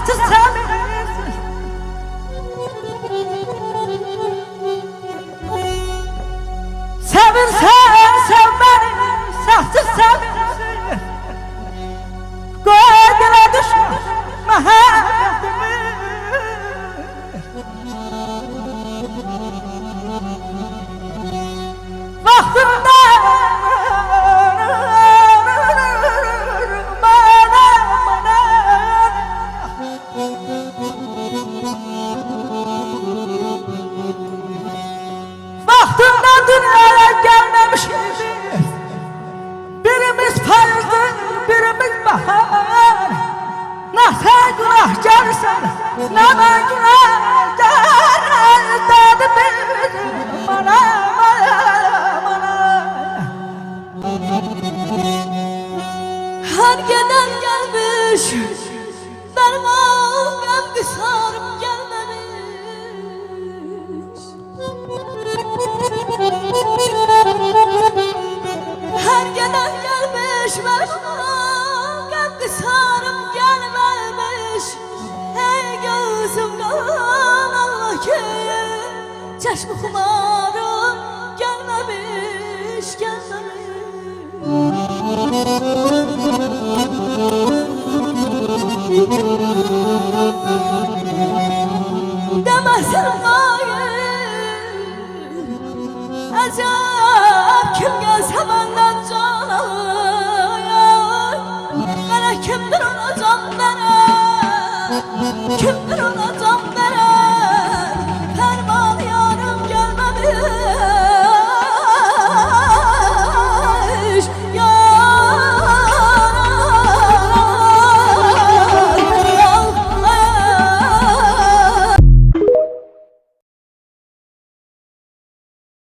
sensiz sevinirsin. Sevinsen sev beni, sensiz sevinirsin. Koy dile düşmüş mehabbetimi. Vaktinde vaktinde dünyaya gelmemişiz. Birimiz fayızdır, birimiz bahar. Ne sen günahkarsan, ne ben günahkar. Dedi bir bana, Her gelen gelmiş, derman kalbi sarıp gelmemiş. Her gelen gelmiş, derman kalbi sarıp gelmemiş. Hey gözüm kan Allah ki, çeşmi kumarım gelmemiş, gelmemiş.